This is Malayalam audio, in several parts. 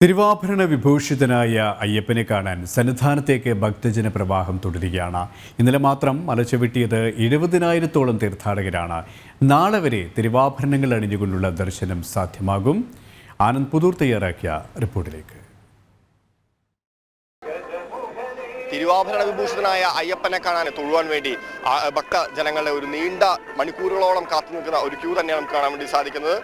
തിരുവാഭരണ വിഭൂഷിതനായ അയ്യപ്പനെ കാണാൻ സന്നിധാനത്തേക്ക് ഭക്തജന പ്രവാഹം തുടരുകയാണ്. ഇന്നലെ മാത്രം മലചവിട്ടിയത് 70,000-ഓളം തീർത്ഥാടകരാണ്. നാളെ വരെ തിരുവാഭരണങ്ങൾ അണിഞ്ഞുകൊണ്ടുള്ള ദർശനം സാധ്യമാകും. ആനന്ദ് പുതൂർ തയ്യാറാക്കിയ റിപ്പോർട്ടിലേക്ക്. തിരുവാഭരണ വിഭൂഷിതനായ അയ്യപ്പനെ കാണാൻ തൊഴുവാൻ വേണ്ടി ഭക്തജനങ്ങളുടെ ഒരു നീണ്ട മണിക്കൂറുകളോളം കാത്തു നിൽക്കുന്ന ഒരു ക്യൂ തന്നെയാണ് നമുക്ക് കാണാൻ വേണ്ടി സാധിക്കുന്നത്.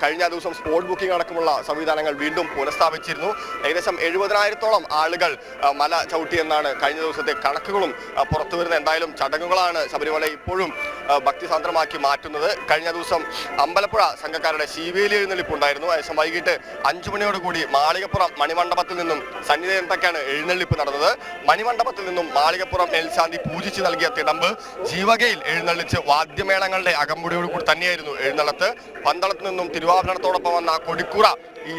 കഴിഞ്ഞ ദിവസം സ്പോട്ട് ബുക്കിംഗ് അടക്കമുള്ള സംവിധാനങ്ങൾ വീണ്ടും പുനഃസ്ഥാപിച്ചിരുന്നു. ഏകദേശം 70,000-ഓളം ആളുകൾ മല ചവിട്ടിയെന്നാണ് കഴിഞ്ഞ ദിവസത്തെ കണക്കുകളും പുറത്തു വരുന്നത്. എന്തായാലും ചടങ്ങുകളാണ് ശബരിമല ഇപ്പോഴും ഭക്തിസാന്ദ്രമാക്കി മാറ്റുന്നത്. കഴിഞ്ഞ ദിവസം അമ്പലപ്പുഴ സംഘക്കാരുടെ ശീവേലി എഴുന്നള്ളിപ്പുണ്ടായിരുന്നു. ഏകദേശം വൈകിട്ട് 5 മണിയോടുകൂടി മാളികപ്പുറം മണിമണ്ഡപത്തിൽ നിന്നും സന്നിധാനത്തേക്കാണ് എഴുന്നള്ളിപ്പ് നടന്നത്. മണിമണ്ഡപത്തിൽ നിന്നും മാളികപ്പുറം മേൽശാന്തി പൂജിച്ച് നൽകിയ തിടമ്പ് ജീവകയിൽ എഴുന്നള്ളിച്ച് വാദ്യമേളങ്ങളുടെ അകമ്പടിയോടുകൂടി തന്നെയായിരുന്നു എഴുന്നള്ളത്ത്. പന്തളത്ത് നിന്നും തിരുവാഭരണത്തോടൊപ്പം വന്ന കൊടിക്കുറ ഈ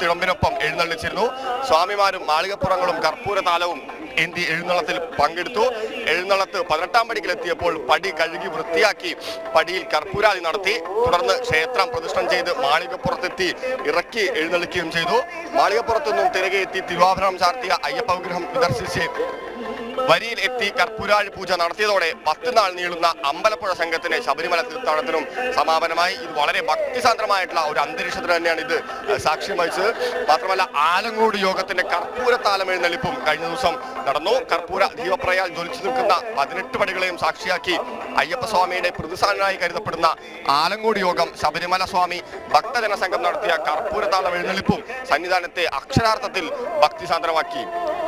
തിടമ്പിനൊപ്പം എഴുന്നള്ളിച്ചിരുന്നു. സ്വാമിമാരും മാളികപ്പുറങ്ങളും കർപ്പൂര താലവും എന്തി എഴുന്നള്ളത്തിൽ പങ്കെടുത്തു. എഴുന്നള്ളത്ത് 18-ാം പടിയിലെത്തിയപ്പോൾ പടി കഴുകി വൃത്തിയാക്കി പടിയിൽ കർപ്പൂരാദി നടത്തി. തുടർന്ന് ക്ഷേത്രം പ്രതിഷ്ഠം ചെയ്ത് മാളികപ്പുറത്തെത്തി ഇറക്കി എഴുന്നള്ളിക്കുകയും ചെയ്തു. മാളികപ്പുറത്തു നിന്നും തിരികെ എത്തി തിരുവാഭരണം ചാർത്തിയ അയ്യപ്പ വിഗ്രഹം ദർശിച്ച് വരിയിൽ എത്തി കർപ്പൂരാഴി പൂജ നടത്തിയതോടെ 10 നാൾ നീളുന്ന അമ്പലപ്പുഴ സംഘത്തിന് ശബരിമല തീർത്ഥാടനത്തിനും സമാപനമായി. ഇത് വളരെ ഭക്തിസാന്ദ്രമായിട്ടുള്ള ഒരു അന്തരീക്ഷത്തിന് തന്നെയാണ് ഇത് സാക്ഷ്യം വഹിച്ചത്. മാത്രമല്ല ആലങ്ങോട് യോഗത്തിന്റെ കർപ്പൂര താലം എഴുന്നള്ളിപ്പും കഴിഞ്ഞ ദിവസം നടന്നു. കർപ്പൂര ദീപപ്രയാൽ ജ്വലിച്ചു നിൽക്കുന്ന 18 പടികളെയും സാക്ഷിയാക്കി അയ്യപ്പസ്വാമിയുടെ പ്രതിസാനായി കരുതപ്പെടുന്ന ആലങ്ങോട് യോഗം ശബരിമല സ്വാമി ഭക്തജന സംഘം നടത്തിയ കർപ്പൂര താലം എഴുന്നള്ളിപ്പും സന്നിധാനത്തെ അക്ഷരാർത്ഥത്തിൽ ഭക്തിസാന്ദ്രമാക്കി.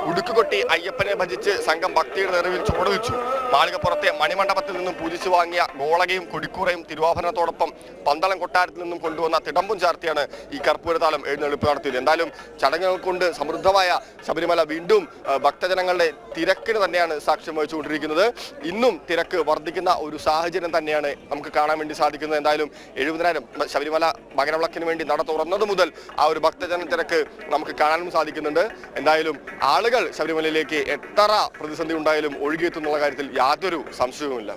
ഉടുക്കുകൊട്ടി അയ്യപ്പനെ ഭജിച്ച് സംഘം ഭക്തിയുടെ നിറവിൽ ചുവടുവെച്ചു. മാളികപ്പുറത്തെ മണിമണ്ഡപത്തിൽ നിന്നും പൂജിച്ചു വാങ്ങിയ ഗോളകയും കൊടിക്കൂറയും തിരുവാഭരണത്തോടൊപ്പം പന്തളം കൊട്ടാരത്തിൽ നിന്നും കൊണ്ടുവന്ന തിടമ്പും ചാർത്തിയാണ് ഈ കർപ്പൂരതാലം എഴുന്നള്ളിപ്പ് നടത്തിയത്. എന്തായാലും ചടങ്ങുകൾ കൊണ്ട് സമൃദ്ധമായ ശബരിമല വീണ്ടും ഭക്തജനങ്ങളുടെ തിരക്കിന് തന്നെയാണ് സാക്ഷ്യം വഹിച്ചുകൊണ്ടിരിക്കുന്നത്. ഇന്നും തിരക്ക് വർദ്ധിക്കുന്ന ഒരു സാഹചര്യം തന്നെയാണ് നമുക്ക് കാണാൻ വേണ്ടി സാധിക്കുന്നത്. എന്തായാലും 70,000 ശബരിമല മകരവിളക്കിന് വേണ്ടി നട തുറന്നത് മുതൽ ആ ഒരു ഭക്തജന തിരക്ക് നമുക്ക് കാണാനും സാധിക്കുന്നുണ്ട്. എന്തായാലും ആളുകൾ ശബരിമലയിലേക്ക് എത്ര പ്രതിസന്ധി ഉണ്ടായാലും ഒഴുകിയെത്തുന്നുള്ള കാര്യത്തിൽ യാതൊരു സംശയവുമില്ല.